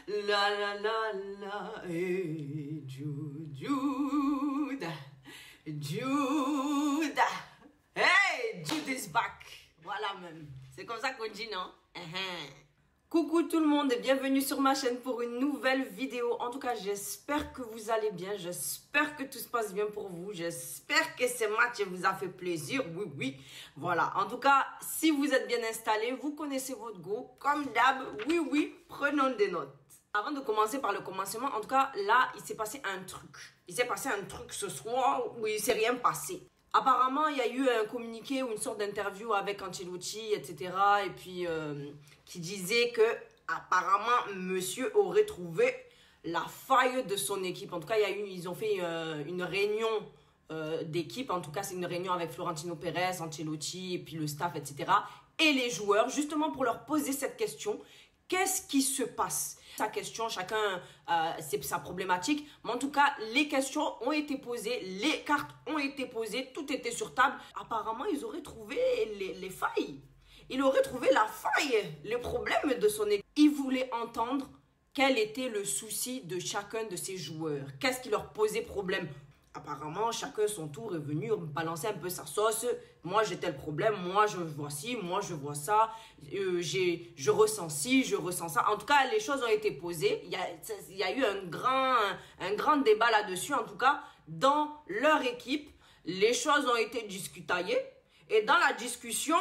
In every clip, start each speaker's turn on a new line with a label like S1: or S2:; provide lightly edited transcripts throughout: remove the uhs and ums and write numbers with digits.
S1: La la la la, hey, Jude, Jude, hey, Jude is back. Voilà même, c'est comme ça qu'on dit, non? Coucou tout le monde et bienvenue sur ma chaîne pour une nouvelle vidéo. En tout cas, j'espère que vous allez bien, j'espère que tout se passe bien pour vous, j'espère que ce match vous a fait plaisir, oui. Voilà, en tout cas, si vous êtes bien installés, vous connaissez votre go, comme d'hab, oui, prenons des notes. Avant de commencer par le commencement, en tout cas, là, il s'est passé un truc. Il s'est passé un truc ce soir où il s'est rien passé. Apparemment, il y a eu un communiqué ou une sorte d'interview avec Ancelotti, etc. Et puis, qui disait que apparemment, monsieur aurait trouvé la faille de son équipe. En tout cas, ils ont fait une réunion d'équipe. En tout cas, c'est une réunion avec Florentino Pérez, Ancelotti, et puis le staff, etc. Et les joueurs, justement pour leur poser cette question. Qu'est-ce qui se passe? Sa question, chacun, c'est sa problématique. Mais en tout cas, les questions ont été posées, les cartes ont été posées, tout était sur table. Apparemment, ils auraient trouvé les failles. Ils auraient trouvé la faille, les problèmes de son équipe. Ils voulaient entendre quel était le souci de chacun de ces joueurs. Qu'est-ce qui leur posait problème? Apparemment, chacun son tour est venu balancer un peu sa sauce. Moi, j'ai tel problème. Moi, je vois ci. Moi, je vois ça. Je ressens ci. Je ressens ça. En tout cas, les choses ont été posées. Il y a eu un grand débat là-dessus. En tout cas, dans leur équipe, les choses ont été discutées. Et dans la discussion,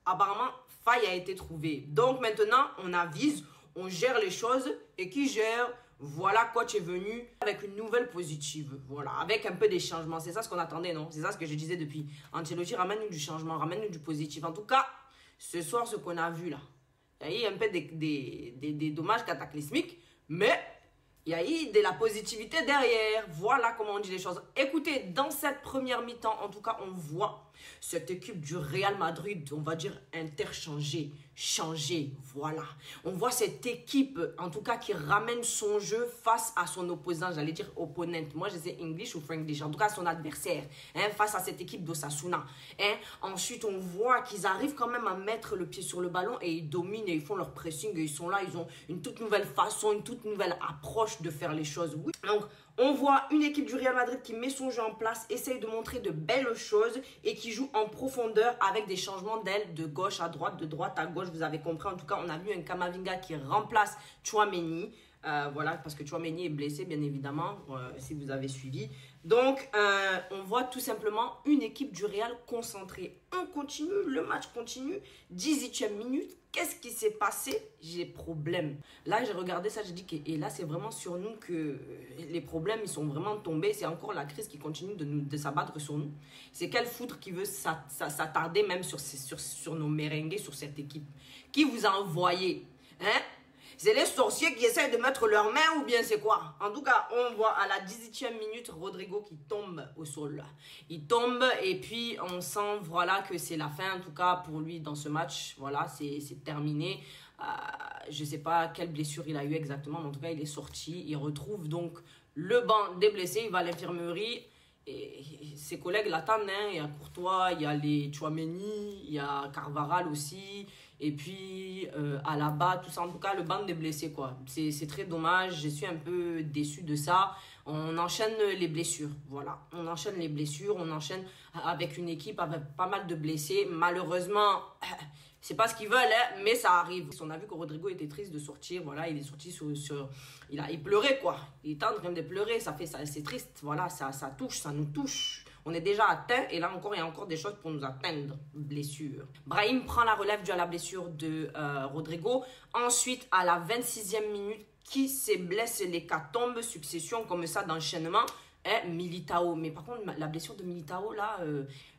S1: apparemment, faille a été trouvée. Donc, maintenant, on avise, on gère les choses. Et qui gère? Voilà, coach est venu avec une nouvelle positive. Voilà, avec un peu des changements. C'est ça ce qu'on attendait, non? C'est ça ce que je disais depuis. Ancelotti, ramène-nous du changement, ramène-nous du positif. En tout cas, ce soir, ce qu'on a vu là, il y a eu un peu des dommages cataclysmiques, mais il y a eu de la positivité derrière. Voilà comment on dit les choses. Écoutez, dans cette première mi-temps, en tout cas, on voit cette équipe du Real Madrid, on va dire interchanger, changer, voilà. On voit cette équipe, en tout cas, qui ramène son jeu face à son opposant, j'allais dire opponent. Moi, je sais English ou Franglish, en tout cas, son adversaire, face à cette équipe d'Osasuna. Ensuite, on voit qu'ils arrivent quand même à mettre le pied sur le ballon et ils dominent et ils font leur pressing et ils sont là, ils ont une toute nouvelle façon, une toute nouvelle approche de faire les choses. Oui. Donc, on voit une équipe du Real Madrid qui met son jeu en place, essaye de montrer de belles choses et qui joue en profondeur avec des changements d'aile de gauche à droite, de droite à gauche. Vous avez compris, en tout cas, on a vu un Camavinga qui remplace Tchouaméni. Voilà, parce que Tchouaméni est blessé, bien évidemment, si vous avez suivi. Donc, on voit tout simplement une équipe du Real concentrée. On continue, le match continue. 18e minute, qu'est-ce qui s'est passé? J'ai problème. Là, j'ai regardé ça, j'ai dit que et là, c'est vraiment sur nous que les problèmes, ils sont vraiment tombés. C'est encore la crise qui continue de s'abattre sur nous. C'est quel foudre qui veut s'attarder même sur nos merengues, sur cette équipe? Qui vous a envoyé? C'est les sorciers qui essayent de mettre leurs mains ou bien c'est quoi? En tout cas, on voit à la 18e minute Rodrigo qui tombe au sol. Il tombe et puis on sent voilà que c'est la fin en tout cas pour lui dans ce match. Voilà, c'est terminé. Je ne sais pas quelle blessure il a eu exactement, mais en tout cas il est sorti. Il retrouve donc le banc des blessés. Il va à l'infirmerie. Et ses collègues l'attendent, il y a Courtois, il y a les Tchouaméni, il y a Carvajal aussi, et puis Alaba, tout ça. En tout cas, le banc des blessés, quoi. C'est très dommage, je suis un peu déçu de ça. On enchaîne les blessures, voilà. On enchaîne les blessures, on enchaîne avec une équipe avec pas mal de blessés. Malheureusement, c'est pas ce qu'ils veulent, mais ça arrive. On a vu que Rodrigo était triste de sortir, voilà, il est sorti il pleurait, quoi. Il était en train de pleurer, c'est triste, voilà, ça touche, ça nous touche. On est déjà atteint et là encore, il y a encore des choses pour nous atteindre. Blessure. Brahim prend la relève due à la blessure de Rodrigo. Ensuite, à la 26e minute, qui se blesse, l'hécatombe, succession comme ça d'enchaînement. Militao, mais par contre la blessure de Militao là,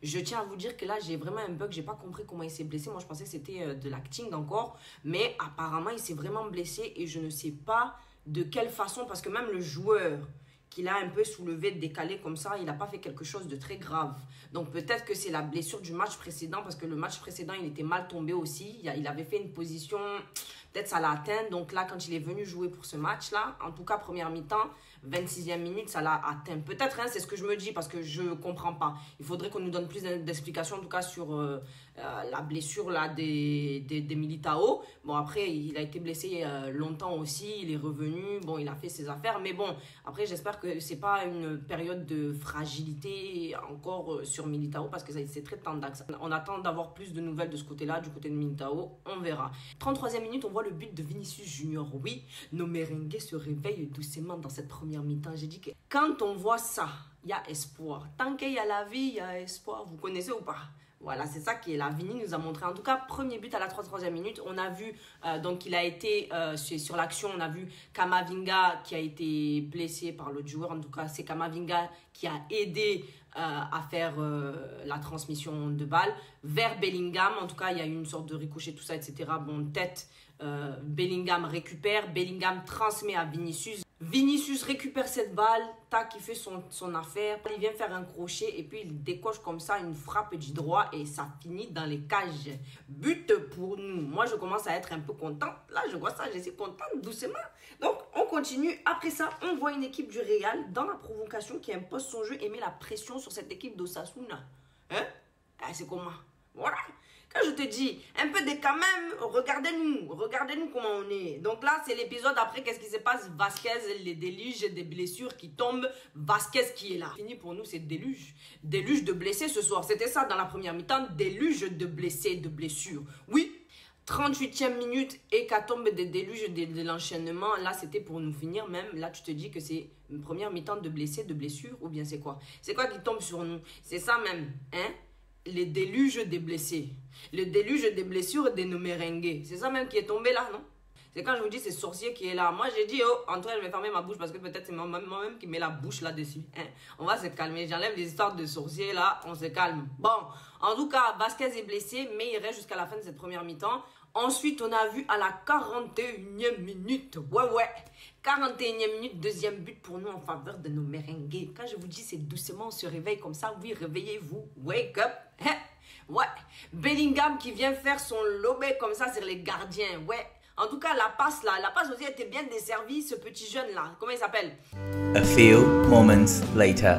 S1: je tiens à vous dire que là j'ai vraiment un bug, j'ai pas compris comment il s'est blessé. Moi je pensais que c'était de l'acting encore, mais apparemment il s'est vraiment blessé et je ne sais pas de quelle façon, parce que même le joueur qu'il a un peu soulevé, décalé comme ça, il n'a pas fait quelque chose de très grave. Donc peut-être que c'est la blessure du match précédent, parce que le match précédent il était mal tombé aussi, il avait fait une position, peut-être ça l'a atteint. Donc là quand il est venu jouer pour ce match là, en tout cas première mi-temps, 26e minute, ça l'a atteint. Peut-être, c'est ce que je me dis parce que je comprends pas. Il faudrait qu'on nous donne plus d'explications en tout cas sur la blessure là des Militao. Bon, après, il a été blessé longtemps aussi. Il est revenu. Bon, il a fait ses affaires. Mais bon, après, j'espère que c'est pas une période de fragilité encore sur Militao parce que c'est très tendax. On attend d'avoir plus de nouvelles de ce côté-là, du côté de Militao. On verra. 33e minute, on voit le but de Vinicius Junior. Oui, nos merengues se réveillent doucement dans cette première mi-temps. J'ai dit que quand on voit ça, il y a espoir. Tant qu'il y a la vie, il y a espoir. Vous connaissez ou pas? Voilà, c'est ça qui est là. Vini nous a montré. En tout cas, premier but à la 33e minute. On a vu, donc il a été sur l'action, on a vu Camavinga qui a été blessé par l'autre joueur. En tout cas, c'est Camavinga qui a aidé à faire la transmission de balle vers Bellingham. En tout cas, il y a eu une sorte de ricochet, tout ça, etc. Bon, tête, Bellingham récupère. Bellingham transmet à Vinicius. Vinicius récupère cette balle, tac, il fait son affaire, il vient faire un crochet et puis il décoche comme ça une frappe du droit et ça finit dans les cages. But pour nous. Moi, je commence à être un peu contente. Là, je vois ça, je suis contente doucement. Donc, on continue. Après ça, on voit une équipe du Real dans la provocation qui impose son jeu et met la pression sur cette équipe d'Osasuna. Hein? C'est comment? Voilà. Quand je te dis, un peu de quand même, regardez-nous comment on est. Donc là, c'est l'épisode après, qu'est-ce qui se passe? Vasquez, les déluges, des blessures qui tombent, Vasquez qui est là. Fini pour nous, c'est déluge. Déluge de blessés ce soir. C'était ça dans la première mi-temps, déluge de blessés, de blessures. Oui, 38e minute, hécatombe des déluges de l'enchaînement. Là, c'était pour nous finir même. Là, tu te dis que c'est une première mi-temps de blessés, de blessures, ou bien c'est quoi? C'est quoi qui tombe sur nous? C'est ça même, hein? Les déluges des blessés. Le déluge des blessures de nos merengues. C'est ça même qui est tombé là, non? C'est quand je vous dis c'est sorcier qui est là. Moi j'ai dit, oh, Antoine, je vais fermer ma bouche parce que peut-être c'est moi-même qui met la bouche là-dessus. Hein? On va se calmer. J'enlève les histoires de sorciers là, on se calme. Bon, en tout cas, Vasquez est blessé, mais il reste jusqu'à la fin de cette première mi-temps. Ensuite, on a vu à la 41e minute, ouais, 41e minute, deuxième but pour nous en faveur de nos merengues. Quand je vous dis c'est doucement, on se réveille comme ça, oui, réveillez-vous, wake up, hein? Ouais, Bellingham qui vient faire son lobé comme ça sur les gardiens, ouais. En tout cas, la passe aussi était bien desservie, ce petit jeune là, comment il s'appelle?
S2: A few moments later.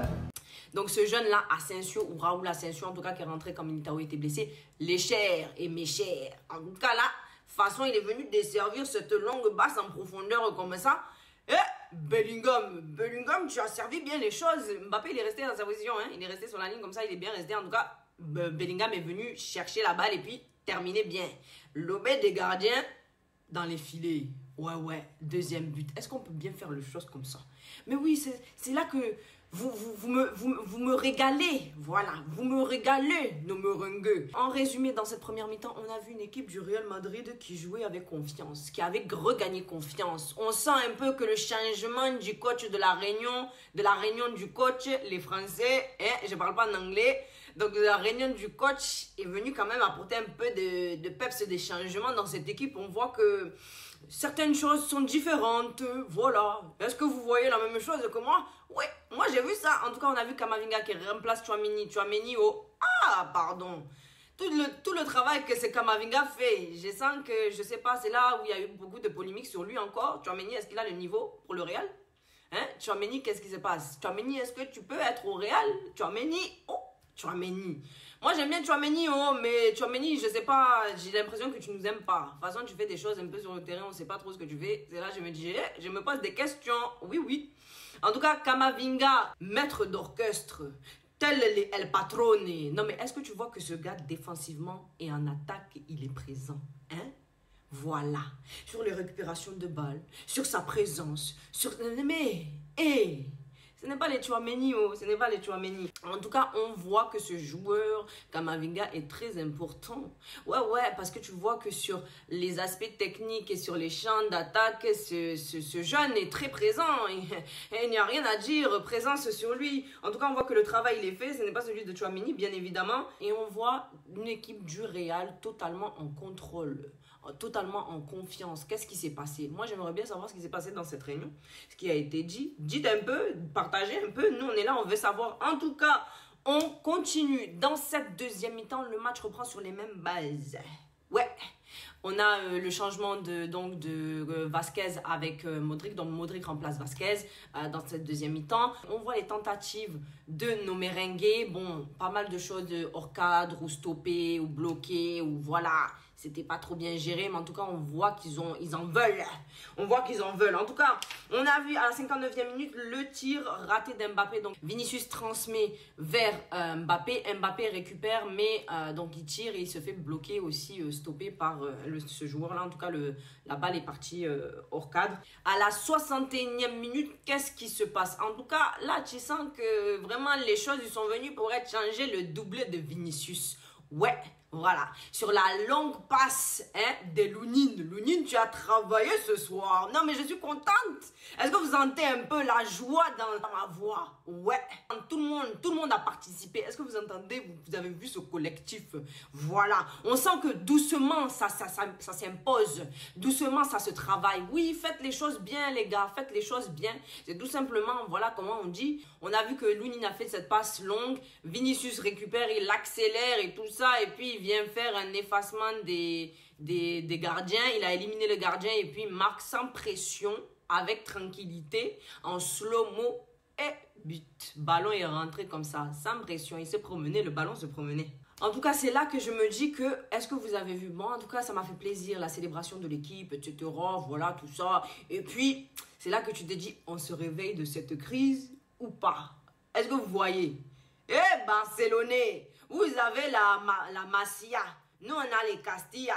S1: Donc ce jeune-là, Asensio, ou Raoul Asensio, en tout cas qui est rentré quand Militao était blessé, les chers et mes chers. En tout cas là, façon il est venu desservir cette longue basse en profondeur comme ça. Et Bellingham, tu as servi bien les choses. Mbappé, il est resté dans sa position, hein. Il est resté sur la ligne comme ça, il est bien resté. En tout cas, Bellingham est venu chercher la balle et puis terminer bien. Lobé des gardiens dans les filets. Ouais, deuxième but. Est-ce qu'on peut bien faire les choses comme ça? Mais oui, c'est là que vous me régalez. Voilà, vous me régalez, nos merengues. En résumé, dans cette première mi-temps, on a vu une équipe du Real Madrid qui jouait avec confiance, qui avait regagné confiance. On sent un peu que le changement du coach de la réunion du coach, les Français, je parle pas en anglais, donc la réunion du coach est venue quand même apporter un peu de peps, des changements dans cette équipe. On voit que certaines choses sont différentes, voilà. Est-ce que vous voyez la même chose que moi? Oui, moi j'ai vu ça. En tout cas, on a vu Camavinga qui remplace Tchouaméni au... Ah, pardon. Tout le travail que ce Camavinga fait, je sens que, je sais pas, c'est là où il y a eu beaucoup de polémiques sur lui encore. Tchouaméni, est-ce qu'il a le niveau pour le Real? Hein? Tchouaméni, qu'est-ce qui se passe? Tchouaméni, est-ce que tu peux être au Real? Tchouaméni, oh, Tchouaméni. Moi, j'aime bien Tchouaméni, oh, mais Tchouaméni, je sais pas, j'ai l'impression que tu nous aimes pas. De toute façon, tu fais des choses un peu sur le terrain, on sait pas trop ce que tu fais. C'est là, je me dis, je me pose des questions. Oui. En tout cas, Camavinga, maître d'orchestre, tel les El Patrone. Non, mais est-ce que tu vois que ce gars, défensivement et en attaque, il est présent, hein? Voilà. Sur les récupérations de balles, sur sa présence, sur... Mais, ce n'est pas les Tchouaméni, oh, ce n'est pas les Tchouaméni. En tout cas, on voit que ce joueur, Camavinga, est très important. Ouais, parce que tu vois que sur les aspects techniques et sur les champs d'attaque, ce jeune est très présent. Et il n'y a rien à dire, présence sur lui. En tout cas, on voit que le travail, il est fait. Ce n'est pas celui de Tchouaméni, bien évidemment. Et on voit une équipe du Real totalement en contrôle, totalement en confiance. Qu'est-ce qui s'est passé? Moi, j'aimerais bien savoir ce qui s'est passé dans cette réunion, ce qui a été dit. Dites un peu, partagez un peu. Nous, on est là, on veut savoir. En tout cas, on continue. Dans cette deuxième mi-temps, le match reprend sur les mêmes bases. Ouais, On a le changement de Vasquez avec Modric. Donc Modric remplace Vasquez dans cette deuxième mi-temps. On voit les tentatives de nos merengues. Bon, pas mal de choses hors cadre ou stoppées ou bloquées ou voilà. C'était pas trop bien géré, mais en tout cas, on voit qu'ils en veulent. On voit qu'ils en veulent. En tout cas, on a vu à la 59e minute le tir raté d'Mbappé. Donc, Vinicius transmet vers Mbappé. Mbappé récupère, mais donc il tire et il se fait bloquer aussi, stoppé par ce joueur-là. En tout cas, la balle est partie hors cadre. À la 61e minute, qu'est-ce qui se passe? En tout cas, là, tu sens que vraiment les choses ils sont venues pour être changées. Le doublé de Vinicius. Ouais, voilà. Sur la longue passe de Lounine. Lounine, tu as travaillé ce soir. Non, mais je suis contente. Est-ce que vous sentez un peu la joie dans ma voix? Ouais. Tout le monde a participé. Est-ce que vous entendez? Vous avez vu ce collectif? Voilà. On sent que doucement, ça s'impose. Doucement, ça se travaille. Oui, faites les choses bien, les gars. Faites les choses bien. C'est tout simplement, voilà comment on dit. On a vu que Lounine a fait cette passe longue. Vinicius récupère, il accélère et tout ça. Et puis, il vient faire un effacement des gardiens. Il a éliminé le gardien et puis marque sans pression, avec tranquillité, en slow-mo et but. Ballon est rentré comme ça, sans pression. Il s'est promené, le ballon se promenait. En tout cas, c'est là que je me dis que, est-ce que vous avez vu? Bon, en tout cas, ça m'a fait plaisir, la célébration de l'équipe, etc. Voilà, tout ça. Et puis, c'est là que tu te dis, on se réveille de cette crise ou pas? Est-ce que vous voyez? Eh, Barcelonais, vous avez la Masia. Nous, on a les Castilla.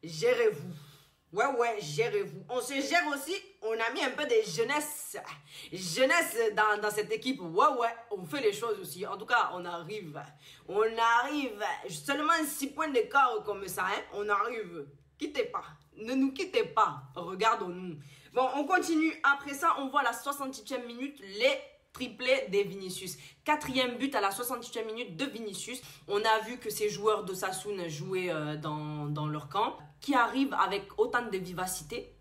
S1: Gérez-vous. Ouais, gérez-vous. On se gère aussi. On a mis un peu de jeunesse. Jeunesse dans cette équipe. Ouais, on fait les choses aussi. En tout cas, on arrive. On arrive. Seulement 6 points d'écart comme ça. On arrive. Quittez pas. Ne nous quittez pas. Regardons-nous. Bon, on continue. Après ça, on voit la 68e minute. Les triplé de Vinicius. 4e but à la 68e minute de Vinicius. On a vu que ces joueurs d'Osasuna jouaient dans leur camp, qui arrivent avec autant de vivacité,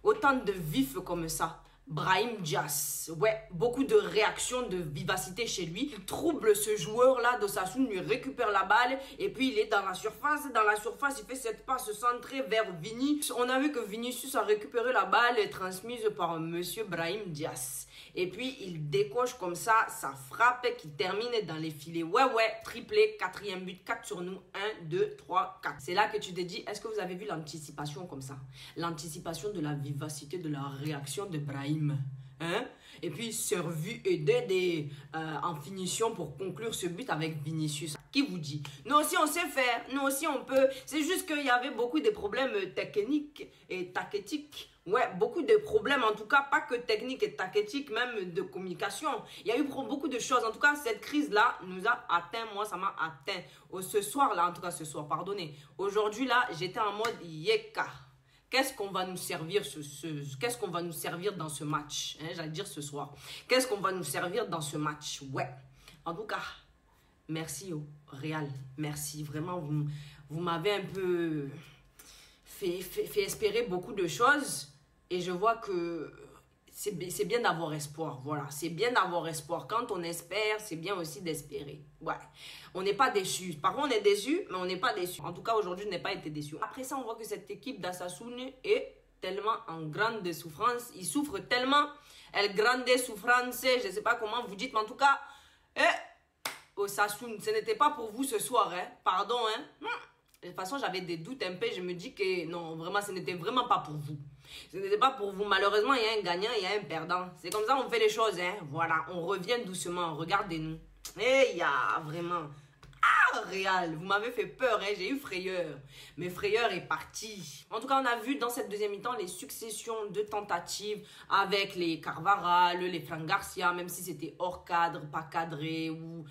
S1: autant de vif comme ça. Brahim Diaz, ouais, beaucoup de réactions, de vivacité chez lui. Il trouble ce joueur-là d'Osasuna, lui récupère la balle et puis il est dans la surface. Dans la surface, il fait cette passe centrée vers Vini. On a vu que Vinicius a récupéré la balle et transmise par monsieur Brahim Diaz. Et puis, il décoche comme ça, sa frappe qui termine dans les filets. Ouais, triplé, 4e but, 4 sur nous. 1, 2, 3, 4. C'est là que tu te dis, est-ce que vous avez vu l'anticipation comme ça? L'anticipation de la vivacité, de la réaction de Brahim. Et puis, servi et d'aider en finition pour conclure ce but avec Vinicius. Qui vous dit? Nous aussi, on sait faire. Nous aussi, on peut. C'est juste qu'il y avait beaucoup de problèmes techniques et tactiques. Ouais, beaucoup de problèmes, en tout cas, pas que techniques et tactiques, même de communication. Il y a eu beaucoup de choses. En tout cas, cette crise-là nous a atteint. Moi, ça m'a atteint. Ce soir-là, en tout cas, ce soir, pardonnez. Aujourd'hui, là, j'étais en mode yeka. Qu'est-ce qu'on va nous servir qu'est-ce qu'on va nous servir dans ce match? J'allais dire ce soir. Qu'est-ce qu'on va nous servir dans ce match? Ouais. En tout cas, merci au Real. Merci. Vraiment, vous m'avez un peu fait espérer beaucoup de choses. Et je vois que c'est bien d'avoir espoir. Voilà, c'est bien d'avoir espoir. Quand on espère, c'est bien aussi d'espérer. Ouais, on n'est pas déçu. Par contre, on est déçu, mais on n'est pas déçu. En tout cas, aujourd'hui, je n'ai pas été déçu. Après ça, on voit que cette équipe d'Osasuna est tellement en grande souffrance. Ils souffrent tellement. Elle grande souffrance. Je ne sais pas comment vous dites, mais en tout cas, Osasuna, ce n'était pas pour vous ce soir. Pardon. De toute façon, j'avais des doutes un peu. Je me dis que non, vraiment, ce n'était vraiment pas pour vous. Ce n'était pas pour vous. Malheureusement, il y a un gagnant, il y a un perdant. C'est comme ça qu'on fait les choses. Voilà, on revient doucement. Regardez-nous. Et il y a vraiment... Ah, Real, vous m'avez fait peur, j'ai eu frayeur. Mais frayeur est parti. En tout cas, on a vu dans cette deuxième mi-temps les successions de tentatives avec les Carvajal, les Fran Garcia, même si c'était hors cadre, pas cadré, ou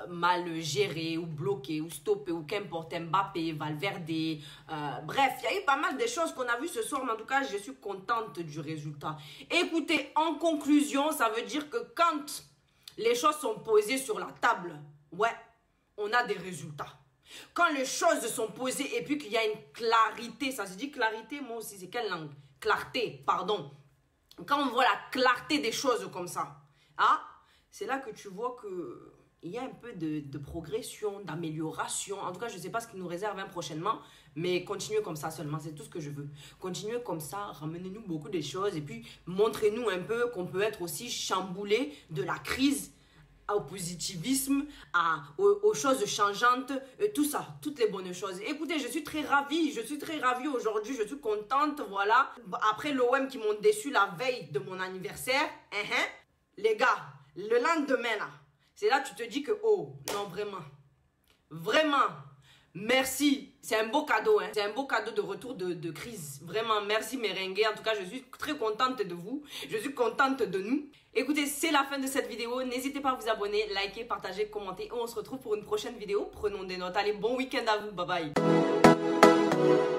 S1: mal géré, ou bloqué, ou stoppé, ou qu'importe, Mbappé, Valverde. Bref, il y a eu pas mal de choses qu'on a vues ce soir, mais en tout cas, je suis contente du résultat. Écoutez, en conclusion, ça veut dire que quand les choses sont posées sur la table, ouais, on a des résultats. Quand les choses sont posées et puis qu'il y a une clarité, ça se dit clarité, moi aussi, c'est quelle langue? Clarté, pardon. Quand on voit la clarté des choses comme ça, c'est là que tu vois qu'il y a un peu de progression, d'amélioration. En tout cas, je ne sais pas ce qui nous réserve prochainement, Mais continuez comme ça seulement, c'est tout ce que je veux. Continuez comme ça, ramenez-nous beaucoup de choses et puis montrez-nous un peu qu'on peut être aussi chamboulé de la crise au positivisme, aux choses changeantes, tout ça, toutes les bonnes choses. Écoutez, je suis très ravie aujourd'hui, je suis contente, voilà. Après l'OM qui m'ont déçu la veille de mon anniversaire, les gars, le lendemain là, c'est là que tu te dis que, oh, non vraiment, merci, c'est un beau cadeau, hein. C'est un beau cadeau de retour de crise. Vraiment, merci Merengue. En tout cas, je suis très contente de vous. Je suis contente de nous. Écoutez, c'est la fin de cette vidéo. N'hésitez pas à vous abonner, liker, partager, commenter. Et on se retrouve pour une prochaine vidéo. Prenons des notes. Allez, bon week-end à vous. Bye bye.